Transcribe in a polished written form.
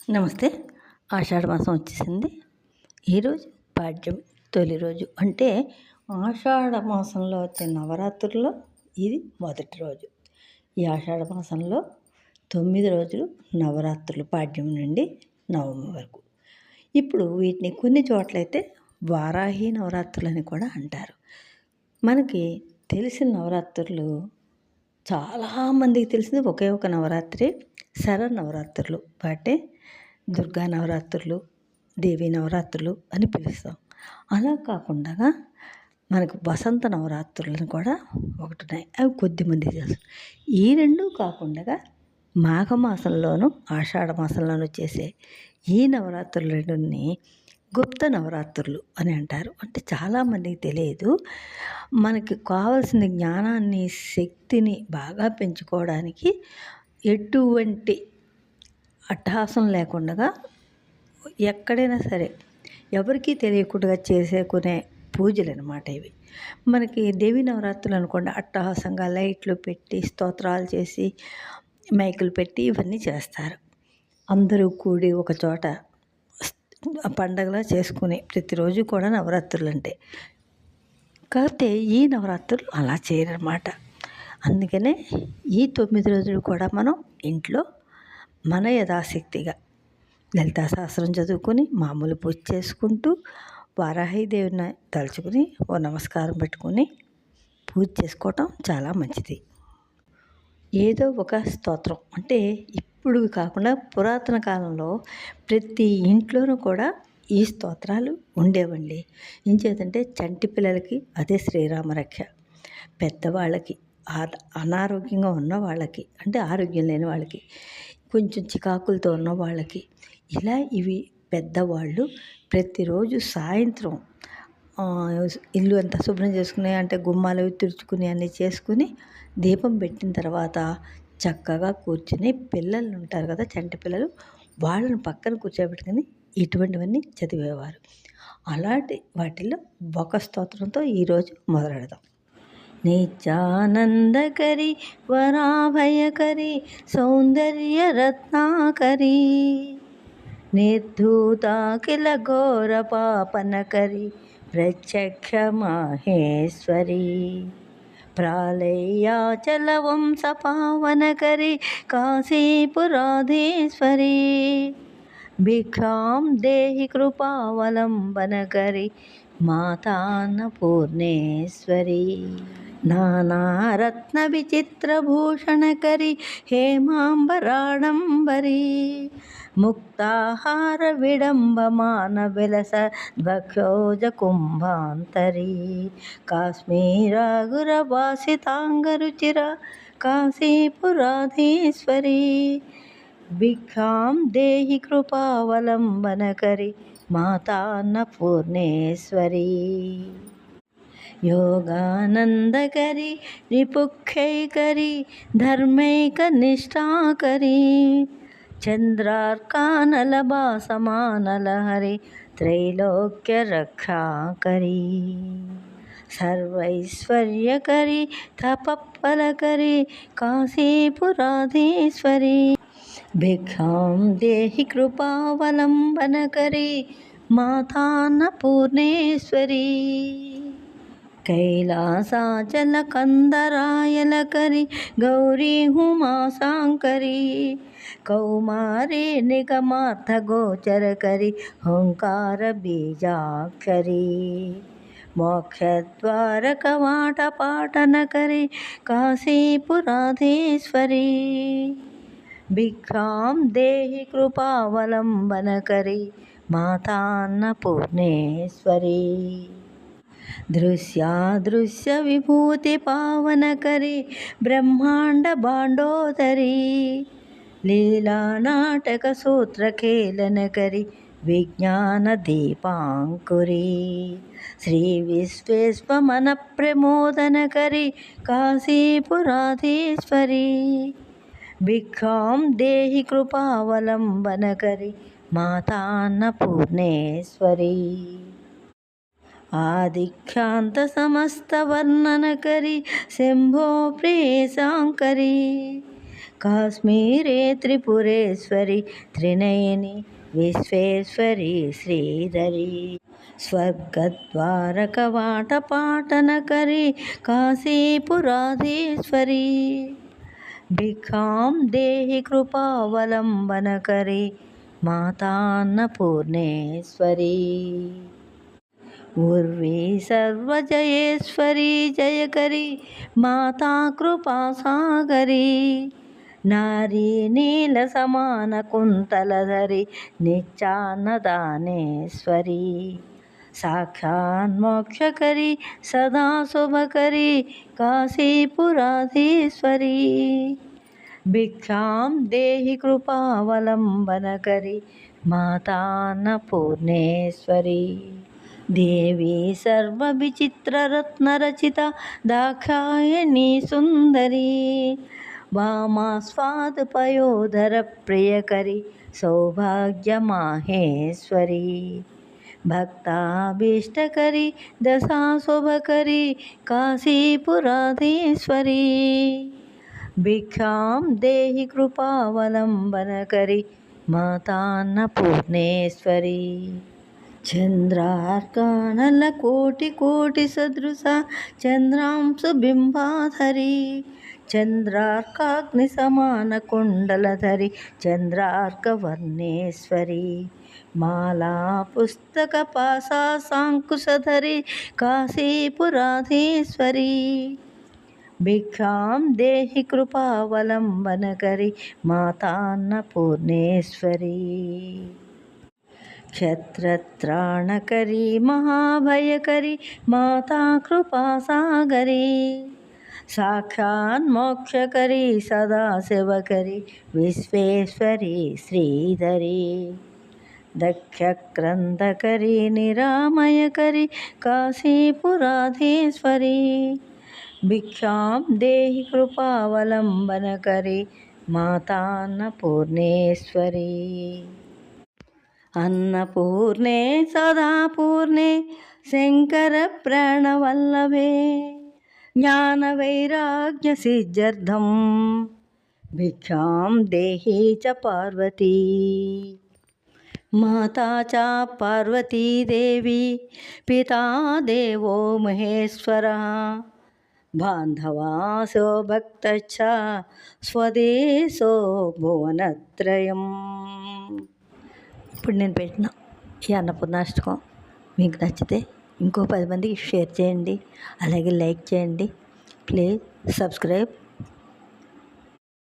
నమస్తే. ఆషాఢ మాసం వచ్చేసింది. ఈరోజు పాడ్యమి తొలి రోజు. అంటే ఆషాఢ మాసంలో వచ్చే నవరాత్రుల్లో ఇది మొదటి రోజు. ఈ ఆషాఢ మాసంలో 9 రోజులు నవరాత్రులు పాడ్యం నుండి నవమి వరకు. ఇప్పుడు వీటిని కొన్ని చోట్లయితే వారాహి నవరాత్రులని కూడా అంటారు. మనకి తెలిసిన నవరాత్రులు చాలామందికి తెలిసింది ఒకే ఒక నవరాత్రి శరన్నవరాత్రులు. వాటే దుర్గా నవరాత్రులు, దేవీ నవరాత్రులు అని పిలుస్తాం. అలా కాకుండా మనకు వసంత నవరాత్రులను కూడా ఒకటి ఉన్నాయి. అవి కొద్దిమంది తెలుసు. ఈ రెండు కాకుండా మాఘమాసంలోనూ ఆషాఢ మాసంలోనూ చేసే ఈ నవరాత్రులు రెండుని గుప్త నవరాత్రులు అని అంటారు. అంటే చాలామందికి తెలియదు. మనకి కావాల్సిన జ్ఞానాన్ని, శక్తిని బాగా పెంచుకోవడానికి ఎటువంటి అట్టహాసం లేకుండా ఎక్కడైనా సరే ఎవరికీ తెలియకుండా చేసేకునే పూజలు అనమాట ఇవి. మనకి దేవీ నవరాత్రులు అనుకోండి, అట్టహాసంగా లైట్లు పెట్టి స్తోత్రాలు చేసి మైకులు పెట్టి ఇవన్నీ చేస్తారు. అందరూ కూడి ఒక చోట పండగలా చేసుకుని ప్రతిరోజు కూడా నవరాత్రులు అంటే. కాకపోతే ఈ నవరాత్రులు అలా చేయరన్నమాట. అందుకనే ఈ 9 రోజులు కూడా మనం ఇంట్లో మన యథాశక్తిగా లలితా సహస్రం చదువుకొని మామూలు పూజ చేసుకుంటూ వారాహిదేవిని తలుచుకుని ఓ నమస్కారం పెట్టుకుని పూజ చేసుకోవటం చాలా మంచిది. ఏదో ఒక స్తోత్రం అంటే ఇప్పుడు కాకుండా పురాతన కాలంలో ప్రతి ఇంట్లోనూ కూడా ఈ స్తోత్రాలు ఉండేవండి. ఏం చేతంటే చంటి పిల్లలకి అదే శ్రీరామరక్ష, పెద్దవాళ్ళకి అనారోగ్యంగా ఉన్న వాళ్ళకి, అంటే ఆరోగ్యం లేని వాళ్ళకి, కొంచెం చికాకులతో ఉన్న వాళ్ళకి, ఇలా ఇవి పెద్దవాళ్ళు ప్రతిరోజు సాయంత్రం ఇల్లు అంతా శుభ్రం చేసుకుని, అంటే గుమ్మాలు తుడుచుకుని అన్నీ చేసుకుని దీపం పెట్టిన తర్వాత చక్కగా కూర్చుని పిల్లలు ఉంటారు కదా, చంటి పిల్లలు, వాళ్ళని పక్కన కూర్చోబెట్టుకుని ఇటువంటివన్నీ చదివేవారు. అలాంటి వాటిల్లో ఒక స్తోత్రంతో ఈరోజు మొదలెడదాం. నిత్యానందకరి వరాభయకరి సౌందర్య రత్నాకరి నిర్ధూతాఖిల ఘోర పాపనకరి ప్రత్యక్ష మాహేశ్వరి ప్రాళయాచల వంశ పావనకరి కాశీపురాధీశ్వరి భిక్షాం దేహి కృపావలంబనకరి మాతాన్నపూర్ణేశ్వరి నానారత్న విచిత్రభూషణకరి హేమాంబరాడంబరి ముక్తాహార విడంబమాన విలస ద్వక్షోజ కుంభాంతరి కాశ్మీరాగురవాసితాంగరుచిర కాశీపురాధీశ్వరి భిక్షాం దేహి కృపావలంబనకరి మాతాన్నపూర్ణేశ్వరి యోగానందకరి రిపుక్షైకరి ధర్మైకనిష్టాకరి చంద్రార్కానలభాసమానలహరి త్రైలోక్య రక్షాకరి సర్వైశ్వర్యకరి తపఫలకరి కాశీపురాధీశ్వరి భిక్షాం దేహి కృపావలంబనకరి మాతాన్నపూర్ణేశ్వరి కైలాసాచల కందరాయలకరి గౌరీ ఉమాశాంకరి కౌమారీ నిగమార్థ గోచరకరి ఓంకార బీజాక్షరి మోక్షద్వార కవాట పాటనకరి కాశీపురాధీశ్వరి భిక్షాం దేహి కృపావలంబనకరి మాతాన్నపూర్ణేశ్వరి దృశ్యాదృశ్య విభూతి పావనకరి బ్రహ్మాండ భాండోదరి లీలా నాటక సూత్రఖేళనకరి విజ్ఞాన దీపాంకురి శ్రీ విశ్వేశ్వమన ప్రమోదనకరి కాశీపురాధీశ్వరి భిక్షాం దేహి కృపావలంబనకరి మాతాన్నపూర్ణేశ్వరి ఆదిఖ్యాంత సమస్త వర్ణనకరి శంభో ప్రియేశాంకరి కాశ్మీరే త్రిపురేశ్వరి త్రినయని విశ్వేశ్వరి శ్రీధరి స్వర్గద్వారకవాటపాటనకరి కాశీపురాధీశ్వరి భిక్షాం దేహి కృపావలంబనకరి మాతాన్నపూర్ణేశ్వరి ఉర్వీ సర్వజయేశ్వరి జయకరి మాతా కృపాసాగరి నారీ నీల సమాన కుంతలధరి నిత్యాన్నదానేశ్వరి సాక్షాన్మోక్షకరి సదా శుభకరి కాశీపురాధీశ్వరి భిక్షాం దేహి కృపావలంబనకరి మాతాన్నపూర్ణేశ్వరి దేవి సర్వవిచిత్రరత్నరచిత దాక్షాయణీ సుందరి వామాస్వాదపయోధర ప్రియకరి సౌభాగ్యమాహేశ్వరి భక్తాభీష్టకరి దశాశుభకరి కాశీపురాధీశ్వరి భిక్షాం దేహి కృపావలంబనకరి మాతాన్నపూర్ణేశ్వరి చంద్రార్కానల కోటి కోటి సదృశ చంద్రాంశు బింబాధరి చంద్రార్కాగ్ని సమాన కుండలధరి చంద్రార్కవర్ణేశ్వరి మాలా పుస్తక పాసా సాంకుశధరి కాశీపురాధీశ్వరి భిక్షాం దేహి కృపావలంబనకరి మాతాన్నపూర్ణేశ్వరి క్షత్రత్రాణకరి మహాభయకరి మాతా కృపాసాగరి సాక్షాన్మోక్షకరి సదాశివకరి విశ్వేశ్వరి శ్రీధరి దక్షక్రందకరి నిరామయకరి కాశీపురాధీశ్వరి భిక్షాం దేహి కృపావలంబనకరి మాతాన్నపూర్ణేశ్వరి అన్నపూర్ణే సదాపూర్ణే శంకర ప్రాణవల్లభే జ్ఞానవైరాగ్య సిద్ధ్యర్థం భిక్షాం దేహి చ పార్వతీ మాతా చ పార్వతీదేవి పితా దేవో మహేశ్వరः బాంధవాసో భక్తశ్చ స్వదేశో భువనత్రయం. ఇప్పుడు నేను పెట్టిన ఈ అన్నపూర్ణాష్టకం మీకు నచ్చితే ఇంకో 10 మందికి షేర్ చేయండి, అలాగే లైక్ చేయండి. Please subscribe